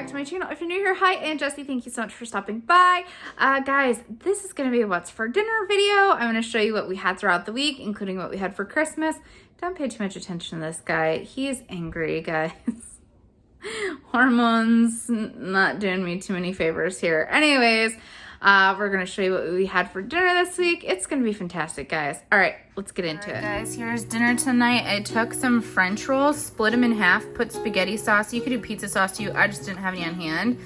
back to my channel. If you're new here, hi, and Jessi, thank you so much for stopping by. Guys, this is going to be a what's for dinner video. I'm going to show you what we had throughout the week, including what we had for Christmas. Don't pay too much attention to this guy. He is angry, guys. Hormones not doing me too many favors here. Anyways, we're going to show you what we had for dinner this week. It's going to be fantastic, guys. All right, let's get into it. Guys, here's dinner tonight. I took some French rolls, split them in half, put spaghetti sauce. You could do pizza sauce too. I just didn't have any on hand.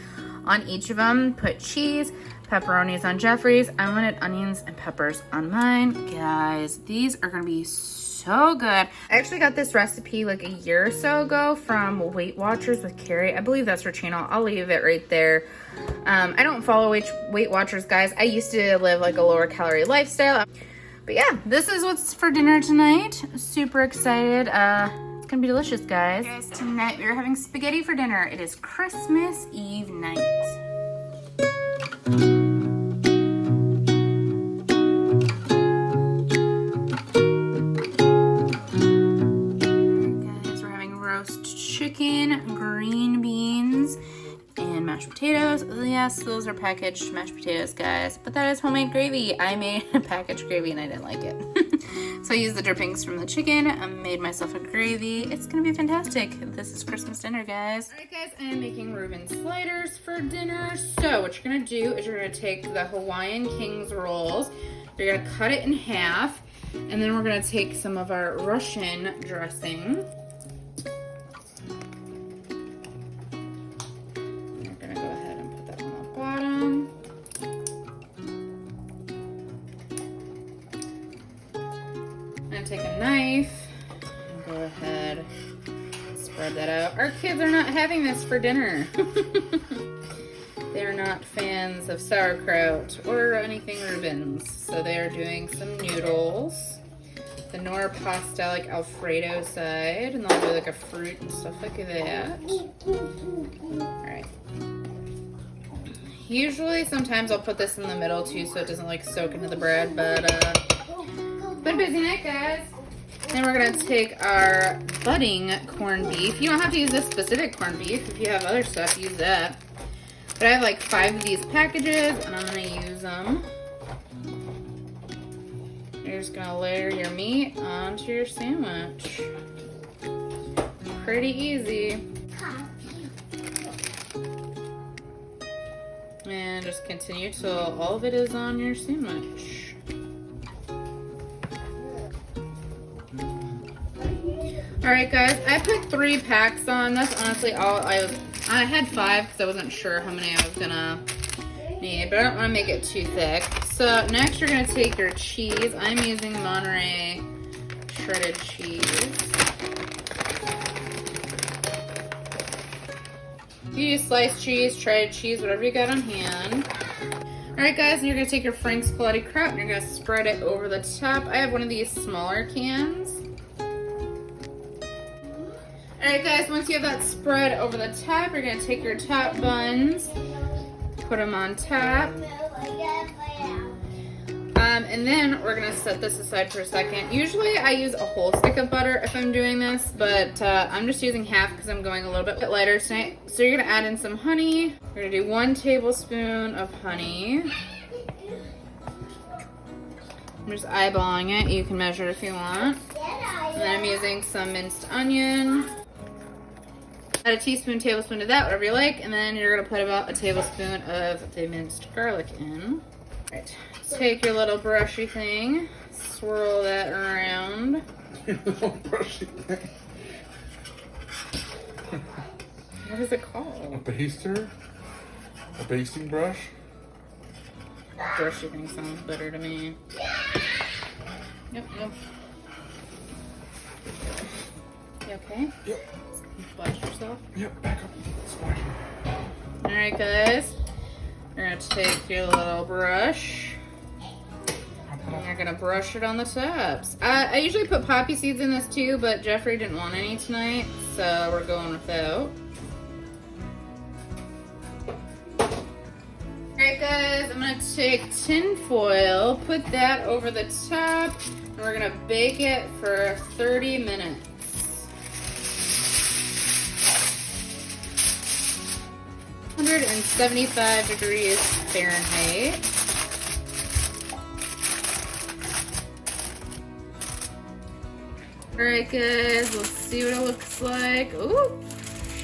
On each of them, put cheese, pepperonis on Jeffrey's. I wanted onions and peppers on mine. Guys, these are going to be so good. I actually got this recipe like a year or so ago from Weight Watchers with Carrie. I believe that's her channel. I'll leave it right there. I don't follow Weight Watchers, guys. I used to live like a lower calorie lifestyle. But yeah, this is what's for dinner tonight. Super excited. It's gonna be delicious, guys. Guys, tonight we're having spaghetti for dinner. It is Christmas Eve night. Chicken, green beans, and mashed potatoes. Yes, those are packaged mashed potatoes, guys, but that is homemade gravy. I made a packaged gravy and I didn't like it. So I used the drippings from the chicken. I made myself a gravy. It's gonna be fantastic. This is Christmas dinner, guys. All right, guys, I'm making Reuben sliders for dinner. So what you're gonna do is you're gonna take the Hawaiian King's rolls. You're gonna cut it in half, and then we're gonna take some of our Russian dressing. Take a knife and go ahead and spread that out. Our kids are not having this for dinner. They're not fans of sauerkraut or anything Reuben's, so they are doing some noodles. The Nor pasta, like Alfredo side, and they'll do like a fruit and stuff like that. Alright. Usually, sometimes I'll put this in the middle too so it doesn't like soak into the bread, but been a busy night, guys. Then we're gonna take our budding corned beef. You don't have to use this specific corned beef. If you have other stuff, use that. But I have like 5 of these packages and I'm gonna use them. You're just gonna layer your meat onto your sandwich. Pretty easy. And just continue till all of it is on your sandwich. Alright, guys, I put 3 packs on. That's honestly all I had 5 because I wasn't sure how many I was gonna need, but I don't want to make it too thick. So next you're gonna take your cheese. I'm using Monterey shredded cheese. You use sliced cheese, shredded cheese, whatever you got on hand. Alright, guys, and you're gonna take your Frank's Quality Kraut and you're gonna spread it over the top. I have one of these smaller cans. Alright, guys, once you have that spread over the top, you're going to take your top buns, put them on top, and then we're going to set this aside for a second. Usually I use a whole stick of butter if I'm doing this, but I'm just using half because I'm going a little bit lighter tonight. So you're going to add in some honey. We're going to do 1 tablespoon of honey. I'm just eyeballing it. You can measure if you want. And then I'm using some minced onion. Add a teaspoon, tablespoon of that, whatever you like, and then you're gonna put about a tablespoon of the minced garlic in. Alright, take your little brushy thing, swirl that around. Your little brushy thing. What is it called? A baster? A basting brush? Brushy thing sounds better to me. Yep. You okay? Yep. Splash yourself? Yep, back up. Splash. Alright, guys. You're going to take your little brush. And you're going to brush it on the tops. I usually put poppy seeds in this too, but Jeffrey didn't want any tonight, so we're going without. Alright, guys. I'm going to take tin foil, put that over the top, and we're going to bake it for 30 minutes. 175 degrees Fahrenheit. Alright guys, let's see what it looks like. Ooh,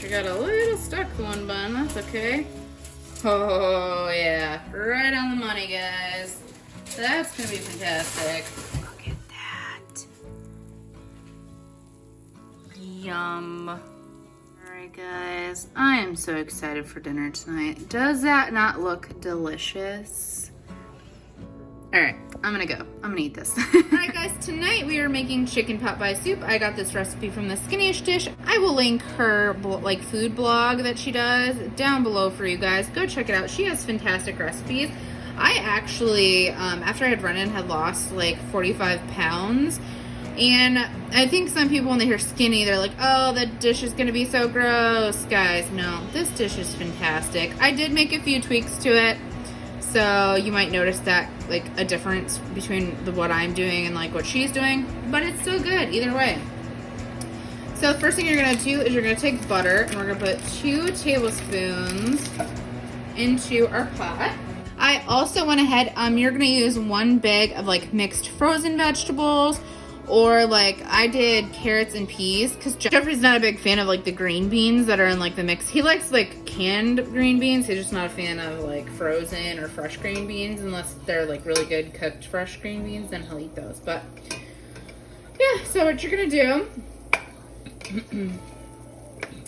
she got a little stuck one bun, that's okay. Oh yeah, right on the money guys. That's gonna be fantastic. Look at that. Yum. Alright guys, I am so excited for dinner tonight. Does that not look delicious? Alright, I'm gonna go. I'm gonna eat this. Alright guys, tonight we are making chicken pot pie soup. I got this recipe from the Skinniest Dish. I will link her like food blog that she does down below for you guys. Go check it out. She has fantastic recipes. I actually, after I had run in, had lost like 45 pounds. And I think some people, when they hear skinny, they're like, oh, that dish is gonna be so gross. Guys, no, this dish is fantastic. I did make a few tweaks to it. So you might notice that, like, a difference between what I'm doing and like what she's doing, but it's still good either way. So the first thing you're gonna do is you're gonna take butter and we're gonna put 2 tablespoons into our pot. I also went ahead, you're gonna use 1 bag of like mixed frozen vegetables, or like I did carrots and peas, because Jeffrey's not a big fan of like the green beans that are in like the mix. He likes like canned green beans. He's just not a fan of like frozen or fresh green beans unless they're like really good cooked fresh green beans, then he'll eat those. But yeah, so what you're gonna do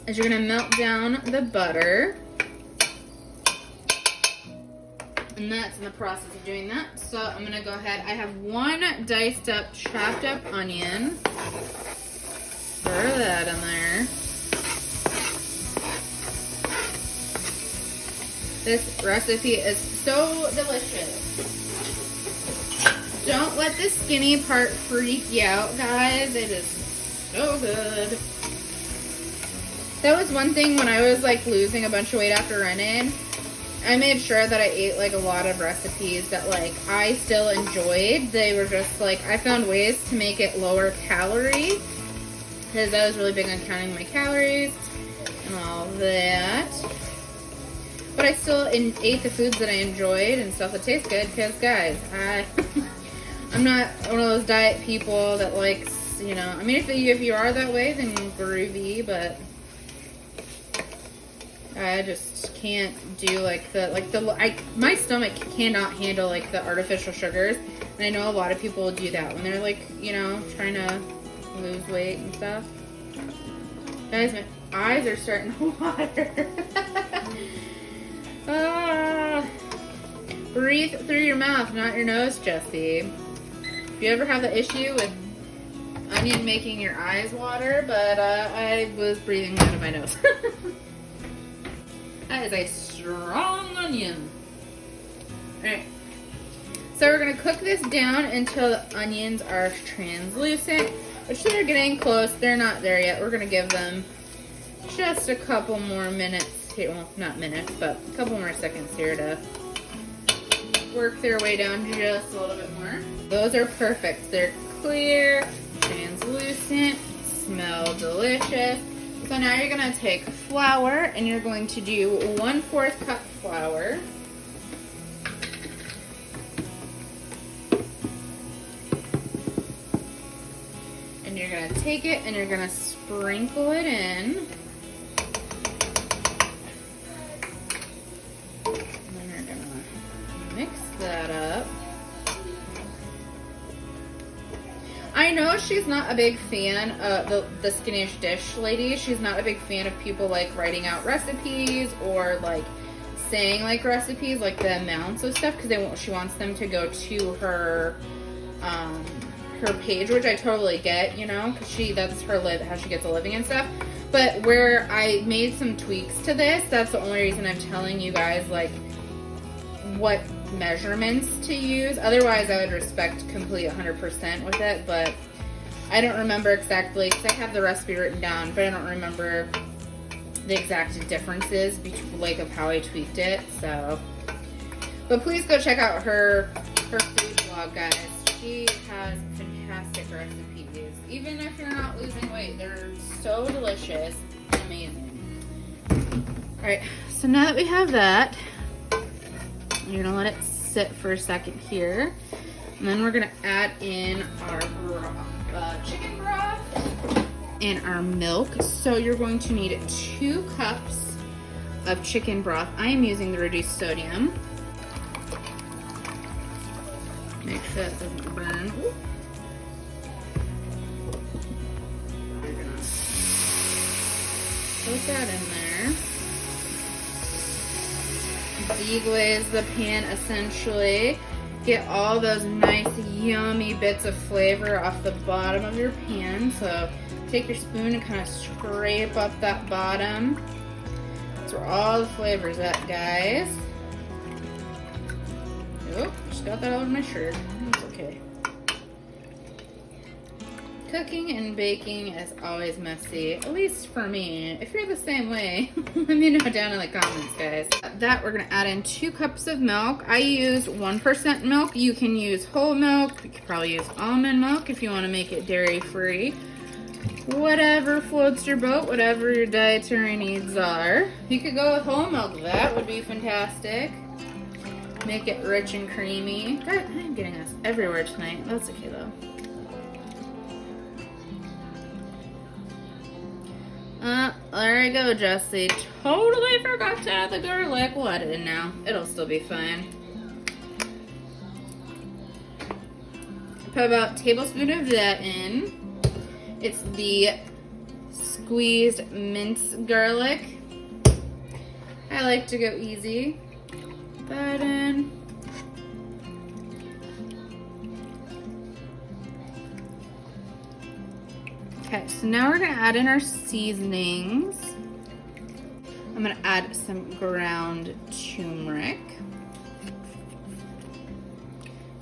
is you're gonna melt down the butter. And that's in the process of doing that. So I'm gonna go ahead. I have 1 diced up, chopped up onion. Throw that in there. This recipe is so delicious. Don't let the skinny part freak you out, guys. It is so good. That was one thing when I was like losing a bunch of weight after running. I made sure that I ate like a lot of recipes that like I still enjoyed. They were just like, I found ways to make it lower calorie, because I was really big on counting my calories and all that. But I still ate the foods that I enjoyed and stuff that tastes good, because guys, I'm not one of those diet people that likes, you know, I mean, if you are that way, then groovy, but I just can't do my stomach cannot handle like the artificial sugars, and I know a lot of people do that when they're like, you know, trying to lose weight and stuff. Guys, my eyes are starting to water. Breathe through your mouth, not your nose, Jessi. If you ever have the issue with onion making your eyes water, but I was breathing out of my nose. That is a strong onion. Alright. So we're going to cook this down until the onions are translucent, which they're getting close. They're not there yet. We're going to give them just a couple more minutes here. Well, not minutes, but a couple more seconds here to work their way down just a little bit more. Those are perfect. They're clear, translucent, smell delicious. So now you're going to take flour and you're going to do 1/4 cup flour. And you're going to take it and you're going to sprinkle it in. And then you're going to mix that up. I know she's not a big fan of the Skinniest Dish lady. She's not a big fan of people like writing out recipes or like saying like recipes, like the amounts of stuff, because she wants them to go to her her page, which I totally get, you know, because that's her how she gets a living and stuff. But where I made some tweaks to this, that's the only reason I'm telling you guys like what measurements to use. Otherwise, I would respect complete 100% with it, but I don't remember exactly, because I have the recipe written down, but I don't remember the exact differences between, like, of how I tweaked it. So, but please go check out her food blog, guys. She has fantastic recipes. Even if you're not losing weight, they're so delicious, amazing. All right, so now that we have that, you're gonna let it sit for a second here. And then we're gonna add in our chicken broth and our milk. So you're going to need 2 cups of chicken broth. I am using the reduced sodium. Make sure that doesn't burn. We're gonna put that in there. Deglaze the pan essentially. Get all those nice yummy bits of flavor off the bottom of your pan. So take your spoon and kind of scrape up that bottom. That's where all the flavor's at, guys. Oh, just got that all over my shirt. It's okay. Cooking and baking is always messy, at least for me. If you're the same way, let me know down in the comments, guys. That we're gonna add in 2 cups of milk. I use 1% milk. You can use whole milk. You could probably use almond milk if you wanna make it dairy-free. Whatever floats your boat, whatever your dietary needs are. You could go with whole milk, that would be fantastic. Make it rich and creamy. God, I'm getting us everywhere tonight. That's okay though. There you go, Jessi. Totally forgot to add the garlic. We'll add it in now. It'll still be fine. Put about a tablespoon of that in. It's the squeezed minced garlic. I like to go easy. Put that in. Okay, so now we're gonna add in our seasonings. I'm gonna add some ground turmeric.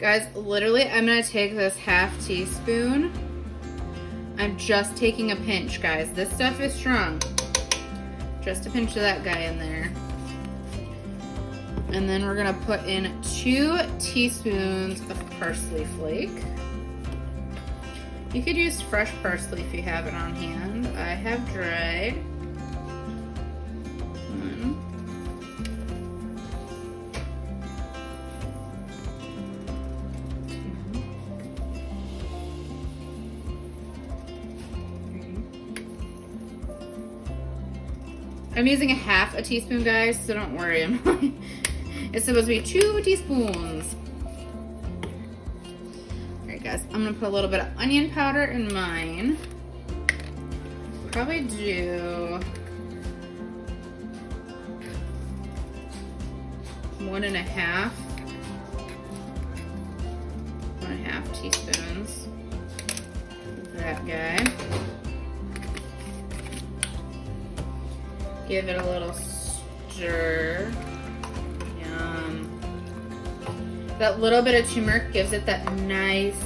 Guys, literally, I'm gonna take this ½ teaspoon. I'm just taking a pinch, guys. This stuff is strong. Just a pinch of that guy in there. And then we're gonna put in 2 teaspoons of parsley flake. You could use fresh parsley if you have it on hand. I have dried. I'm using ½ teaspoon, guys, so don't worry. It's supposed to be 2 teaspoons. Alright, guys, I'm gonna put a little bit of onion powder in mine. Probably do 1½ teaspoons of that guy. Give it a little stir. Yum. That little bit of turmeric gives it that nice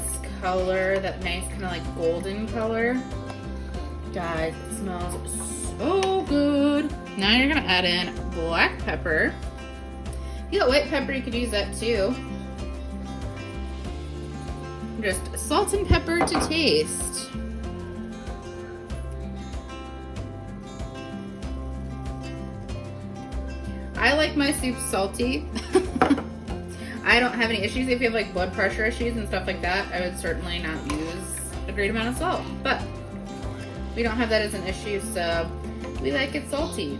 color, that nice kind of like golden color. Guys, it smells so good. Now you're gonna add in black pepper. If you got white pepper, you could use that too. Just salt and pepper to taste. I like my soup salty. I don't have any issues. If you have like blood pressure issues and stuff like that, I would certainly not use a great amount of salt. But we don't have that as an issue, so we like it salty.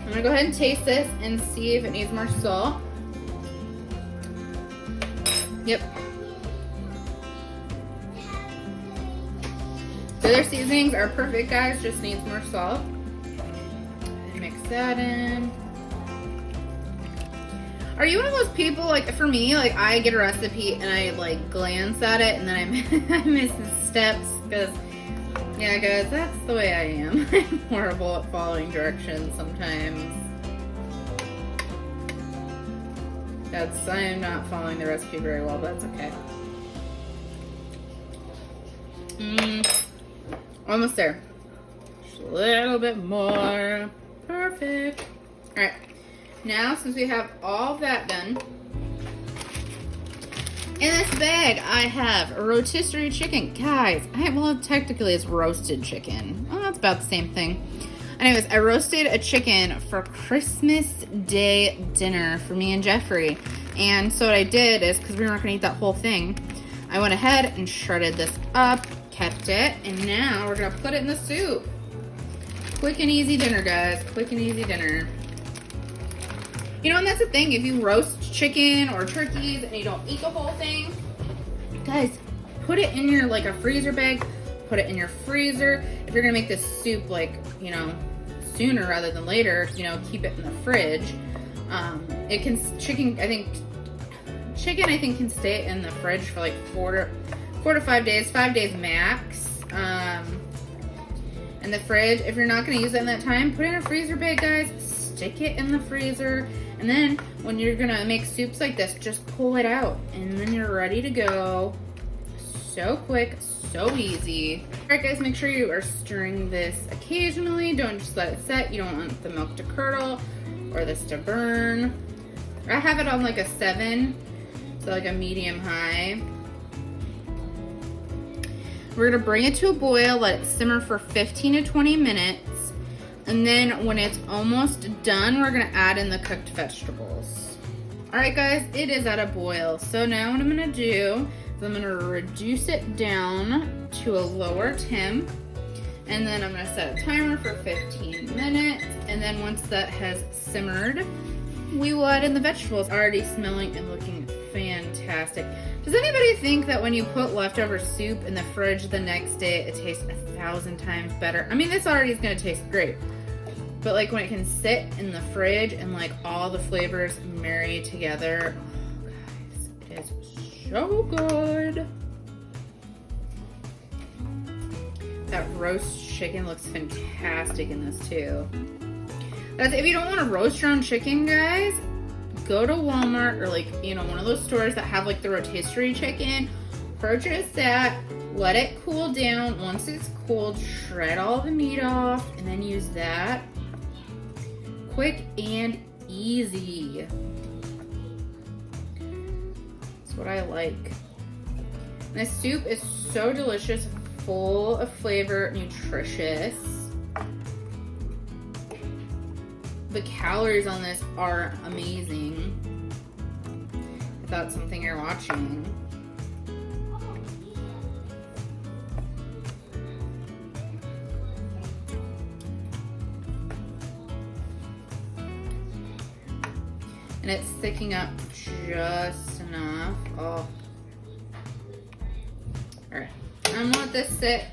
I'm gonna go ahead and taste this and see if it needs more salt. Yep. The other seasonings are perfect, guys, just needs more salt. And mix that in. Are you one of those people, like for me, like I get a recipe and I like glance at it and then I miss the steps because, yeah guys, that's the way I am. I'm horrible at following directions sometimes. I am not following the recipe very well, but that's okay. Almost there. Just a little bit more. Perfect. Alright. Now, since we have all of that done, In this bag, I have rotisserie chicken. Guys, well, technically it's roasted chicken. Well, that's about the same thing. Anyways, I roasted a chicken for Christmas Day dinner for me and Jeffrey. And so what I did is, because we weren't going to eat that whole thing, I went ahead and shredded this up, kept it, and now we're going to put it in the soup. Quick and easy dinner, guys. Quick and easy dinner. You know, and that's the thing. If you roast chicken or turkeys and you don't eat the whole thing, guys, put it in your, like, a freezer bag. Put it in your freezer. If you're gonna make this soup, like, you know, sooner rather than later, you know, keep it in the fridge. Chicken I think can stay in the fridge for like 4 to 5 days, 5 days max. In the fridge. If you're not gonna use it in that time, put it in a freezer bag, guys. Stick it in the freezer. And then when you're gonna make soups like this, just pull it out and then you're ready to go. So quick, so easy. All right, guys, make sure you are stirring this occasionally. Don't just let it set. You don't want the milk to curdle or this to burn. I have it on like a 7, so like a medium high. We're gonna bring it to a boil, let it simmer for 15 to 20 minutes. And then when it's almost done, we're gonna add in the cooked vegetables. All right, guys, it is at a boil. So now what I'm gonna do is I'm gonna reduce it down to a lower temp. And then I'm gonna set a timer for 15 minutes. And then once that has simmered, we will add in the vegetables. Already smelling and looking fantastic. Does anybody think that when you put leftover soup in the fridge the next day, it tastes 1,000 times better? I mean, this already is gonna taste great. But like when it can sit in the fridge and like all the flavors marry together, oh guys, it is so good. That roast chicken looks fantastic in this too. Guys, if you don't want to roast your own chicken, guys, go to Walmart or like, you know, one of those stores that have like the rotisserie chicken. Purchase that, let it cool down. Once it's cooled, shred all the meat off and then use that. Quick and easy. That's what I like. This soup is so delicious, full of flavor, nutritious. The calories on this are amazing. If that's something you're watching. And it's thickening up just enough. Oh. All right, I'm gonna let this sit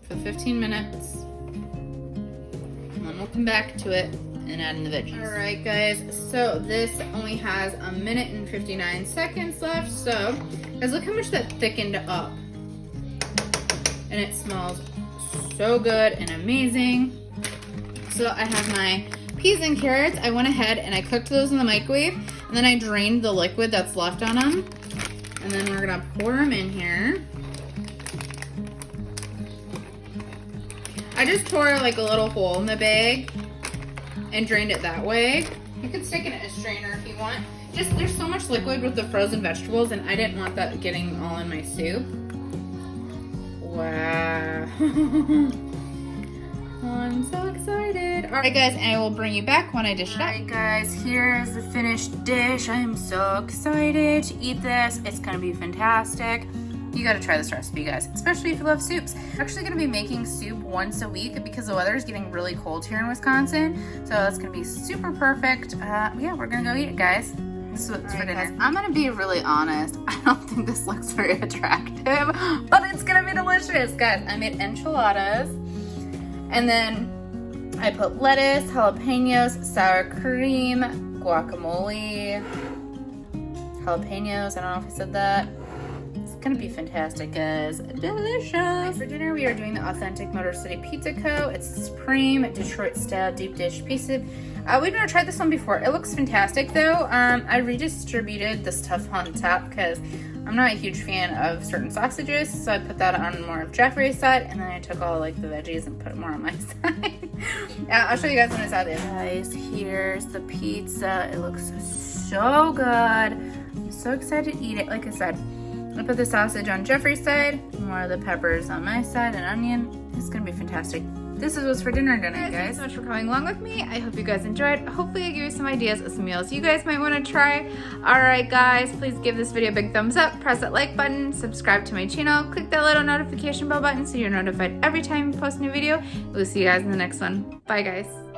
for 15 minutes. And then we'll come back to it and add in the veggies. All right, guys, so this only has 1 minute and 59 seconds left. So, guys, look how much that thickened up. And it smells so good and amazing. So I have my peas and carrots. I went ahead and I cooked those in the microwave, and then I drained the liquid that's left on them. And then we're gonna pour them in here. I just tore like a little hole in the bag and drained it that way. You can stick it in a strainer if you want. Just, there's so much liquid with the frozen vegetables, and I didn't want that getting all in my soup. Wow. I'm so excited. All right, guys, and I will bring you back when I dish it up. All right, guys, here's the finished dish. I am so excited to eat this. It's gonna be fantastic. You gotta try this recipe, guys, especially if you love soups. I'm actually gonna be making soup once a week because the weather is getting really cold here in Wisconsin. So that's gonna be super perfect. Yeah, we're gonna go eat it, guys. This is what's for dinner. Guys, I'm gonna be really honest. I don't think this looks very attractive, but it's gonna be delicious, guys. I made enchiladas. And then I put lettuce, jalapenos, sour cream, guacamole, jalapenos. I don't know if I said that. It's gonna be fantastic, guys. Delicious. For dinner, we are doing the authentic Motor City Pizza Co. It's Supreme Detroit style deep dish pizza. We've never tried this one before. It looks fantastic though. I redistributed the stuff on top because I'm not a huge fan of certain sausages, so I put that on more of Jeffrey's side, and then I took all like the veggies and put it more on my side. Yeah, I'll show you guys when it's out there. Guys, here's the pizza. It looks so good. I'm so excited to eat it. Like I said, I put the sausage on Jeffrey's side, more of the peppers on my side, and onion. It's gonna be fantastic. This is what's for dinner tonight, guys. Thanks so much for coming along with me. I hope you guys enjoyed. Hopefully I gave you some ideas of some meals you guys might want to try. Alright guys, please give this video a big thumbs up, press that like button, subscribe to my channel, click that little notification bell button so you're notified every time I post a new video. We'll see you guys in the next one. Bye guys.